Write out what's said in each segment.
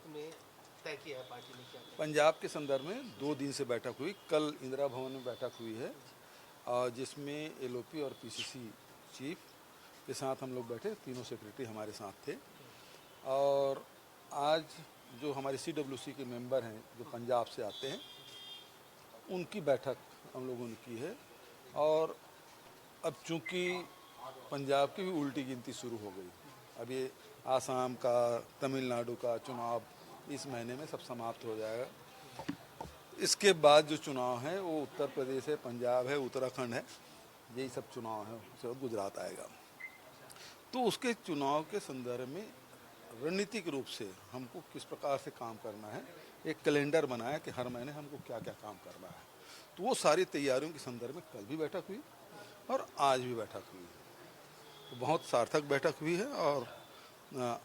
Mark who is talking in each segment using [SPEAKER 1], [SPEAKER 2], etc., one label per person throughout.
[SPEAKER 1] वक्त में तय किया है पार्टी ने, क्या क्या?
[SPEAKER 2] पंजाब के संदर्भ में 2 दिन से बैठक हुई। कल इंदिरा भवन में बैठक हुई है, और जिसमें एलओपी और पीसीसी चीफ के साथ हम लोग बैठे, तीनों सेक्रेटरी हमारे साथ थे। और आज जो हमारे सीडब्ल्यूसी के मेंबर हैं जो पंजाब से आते हैं, उनकी बैठक हम लोगों ने की है। और अब चूंकि पंजाब की भी उल्टी गिनती शुरू हो गई, अब ये आसाम का, तमिलनाडु का चुनाव इस महीने में सब समाप्त हो जाएगा। इसके बाद जो चुनाव है वो उत्तर प्रदेश है, पंजाब है, उत्तराखंड है, यही सब चुनाव है। उसके बाद गुजरात आएगा। तो उसके चुनाव के संदर्भ में रणनीतिक रूप से हमको किस प्रकार से काम करना है, एक कैलेंडर बनाया कि हर महीने हमको क्या क्या काम करना है। तो वो सारी तैयारियों के संदर्भ में कल भी बैठक हुई और आज भी बैठक हुई। तो बहुत सार्थक बैठक हुई है। और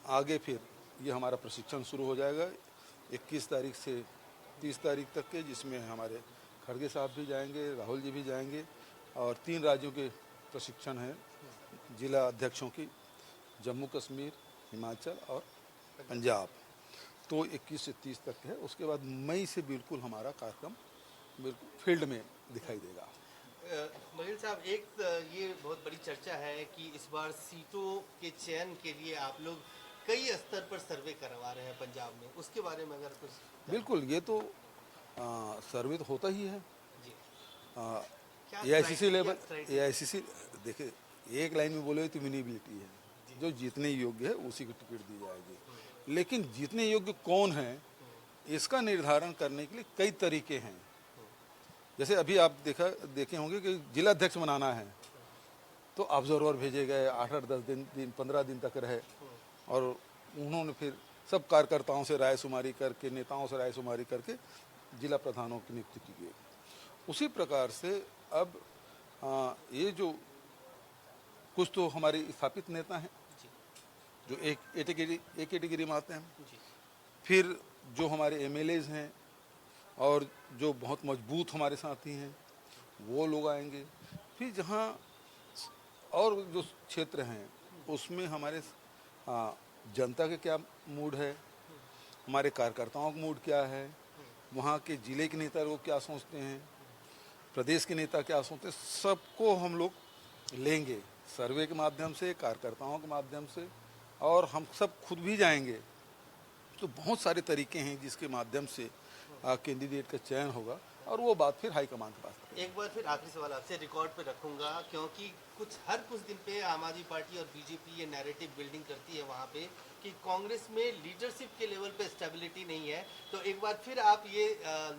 [SPEAKER 2] आगे फिर ये हमारा प्रशिक्षण शुरू हो जाएगा 21 तारीख से 30 तारीख तक के, जिसमें हमारे खड़गे साहब भी जाएंगे, राहुल जी भी जाएंगे। और 3 राज्यों के प्रशिक्षण हैं जिला अध्यक्षों की, जम्मू कश्मीर, हिमाचल और पंजाब। तो 21 से 30 तक है। उसके बाद मई से बिल्कुल हमारा कार्यक्रम बिल्कुल फील्ड में दिखाई देगा।
[SPEAKER 1] मलिन साहब, एक ये बहुत बड़ी चर्चा है कि इस बार सीटों के चयन के लिए आप लोग कई स्तर पर सर्वे करवा रहे हैं पंजाब में, उसके बारे में अगर कुछ
[SPEAKER 2] बिल्कुल, ये तो सर्वे तो होता ही है।
[SPEAKER 1] जी, क्या
[SPEAKER 2] एआईसीसी लेवल,
[SPEAKER 1] क्राइटेरिया?
[SPEAKER 2] एआईसीसी, देखिए एक लाइन में बोले तो विनिबिलिटी है, जो जीतने योग्य है उसी को टिकट दी जाएगी। लेकिन जीतने योग्य कौन है, इसका निर्धारण करने के लिए कई तरीके हैं। जैसे अभी आप देखे होंगे कि जिला अध्यक्ष बनाना है तो ऑब्जर्वर भेजे गए, 8-10 दिन 15 दिन तक रहे, और उन्होंने फिर सब कार्यकर्ताओं से राय शुमारी करके, नेताओं से राय शुमारी करके जिला प्रधानों की नियुक्ति की गई। उसी प्रकार से अब ये जो कुछ तो हमारे स्थापित नेता हैं जो एक कैटेगरी में आते हैं, फिर जो हमारे एमएलएज हैं और जो बहुत मजबूत हमारे साथी हैं वो लोग आएंगे। फिर जहाँ और जो क्षेत्र हैं उसमें हमारे जनता के क्या मूड है, हमारे कार्यकर्ताओं का मूड क्या है, वहाँ के ज़िले के नेता लोग क्या सोचते हैं, प्रदेश के नेता क्या सोचते हैं, सबको हम लोग लेंगे सर्वे के माध्यम से, कार्यकर्ताओं के माध्यम से, और हम सब खुद भी जाएंगे। तो बहुत सारे तरीके हैं जिसके माध्यम से कैंडिडेट का चयन होगा, और वो बात फिर हाईकमान के पास करेंगे।
[SPEAKER 1] एक बार फिर आखिरी सवाल आपसे रिकॉर्ड पे रखूंगा, क्योंकि हर कुछ दिन पे आम आदमी पार्टी और बीजेपी ये नैरेटिव बिल्डिंग करती है वहाँ पे कि कांग्रेस में लीडरशिप के लेवल पे स्टेबिलिटी नहीं है। तो एक बार फिर आप ये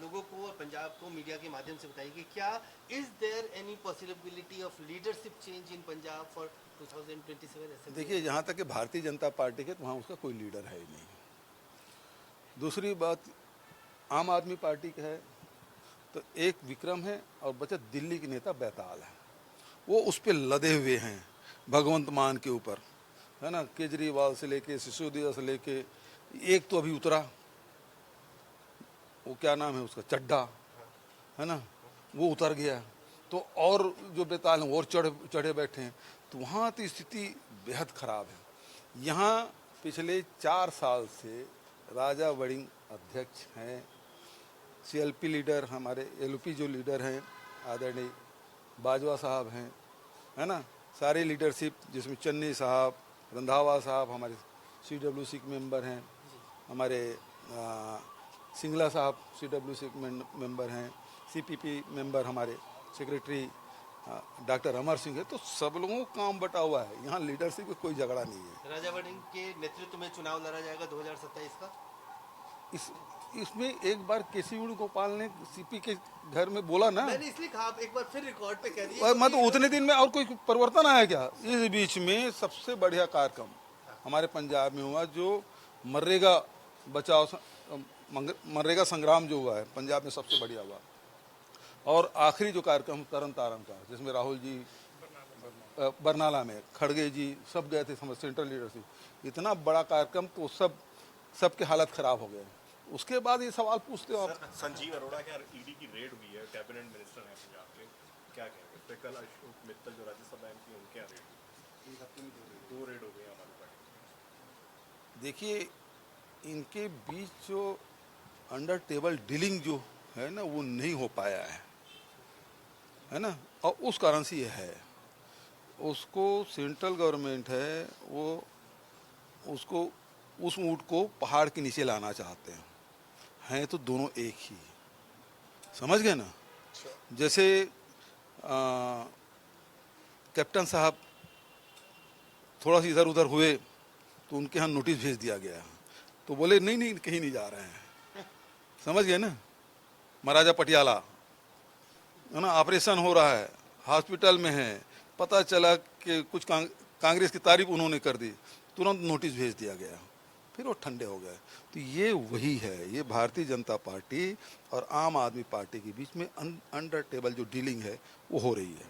[SPEAKER 1] लोगों को और पंजाब को मीडिया के माध्यम से बताइए कि क्या is there any possibility of leadership change in Punjab for 2027?
[SPEAKER 2] देखिए, जहाँ तक कि भारतीय जनता पार्टी के, तो वहाँ उसका कोई लीडर है ही नहीं। दूसरी बात आम आदमी पार्टी का है तो एक विक्रम है, और बचा दिल्ली के नेता बैताल है, वो उस पर लदे हुए हैं भगवंत मान के ऊपर, है ना। केजरीवाल से लेके, सिसोदिया से लेके, एक तो अभी उतरा, वो क्या नाम है उसका, चड्ढा, है ना, वो उतर गया। तो और जो बैताल हैं और चढ़े बैठे हैं। तो वहाँ तो स्थिति बेहद खराब है। यहाँ पिछले 4 साल से राजा वड़िंग अध्यक्ष हैं, सीएलपी लीडर हमारे एलओपी जो लीडर हैं आदरणीय बाजवा साहब हैं, है ना, सारी लीडरशिप जिसमें चन्नी साहब, रंधावा साहब हमारे सीडब्ल्यूसी के मेंबर हैं, हमारे सिंगला साहब सीडब्ल्यूसी के मेंबर हैं, सीपीपी मेंबर हमारे सेक्रेटरी डॉक्टर अमर सिंह है। तो सब लोगों को काम बटा हुआ है, यहाँ लीडरशिप का कोई झगड़ा नहीं है।
[SPEAKER 1] राजा वड़िंग के नेतृत्व में चुनाव लड़ा जाएगा 2027 का।
[SPEAKER 2] इसमें एक बार केसी वेणुगोपाल ने सीपी के घर में बोला ना,
[SPEAKER 1] मैंने इसलिए कहा, आप एक बार फिर रिकॉर्ड पे कह दिए।
[SPEAKER 2] मैं तो उतने दिन में और कोई परिवर्तन आया क्या? इस बीच में सबसे बढ़िया कार्यक्रम हमारे पंजाब में हुआ, जो मनरेगा मनरेगा संग्राम जो हुआ है पंजाब में सबसे बढ़िया हुआ। और आखिरी जो कार्यक्रम तरन तारण का, जिसमें राहुल जी बरनाला में, खड़गे जी सब गए थे, सेंट्रल लीडरशिप, इतना बड़ा कार्यक्रम, तो सबके हालत खराब हो गए। उसके बाद ये सवाल पूछते हो आप।
[SPEAKER 3] संजीव अरोड़ा के ईडी की रेड हुई है, कैबिनेट मिनिस्टर है पंजाब के, क्या कहेंगे? कल अशोक मित्तल जो राज्यसभा एमपी उनके यहाँ रेड 2 रेड हो गई हमारी पार्टी।
[SPEAKER 2] देखिए, इनके बीच जो अंडर टेबल डीलिंग जो है ना वो नहीं हो पाया है ना, और उस कारण से ये है। उसको सेंट्रल गवर्नमेंट है वो उसको उस ऊँट को पहाड़ के नीचे लाना चाहते हैं तो दोनों एक ही, समझ गए ना। जैसे कैप्टन साहब थोड़ा सा इधर उधर हुए तो उनके यहाँ नोटिस भेज दिया गया, तो बोले नहीं नहीं कहीं नहीं जा रहे हैं, समझ गए ना। महाराजा पटियाला है ना, ऑपरेशन हो रहा है, हॉस्पिटल में है, पता चला कि कुछ कांग्रेस की तारीफ उन्होंने कर दी, तुरंत नोटिस भेज दिया गया, फिर वो ठंडे हो गए। तो ये वही है, ये भारतीय जनता पार्टी और आम आदमी पार्टी के बीच में अंडर टेबल जो डीलिंग है वो हो रही है।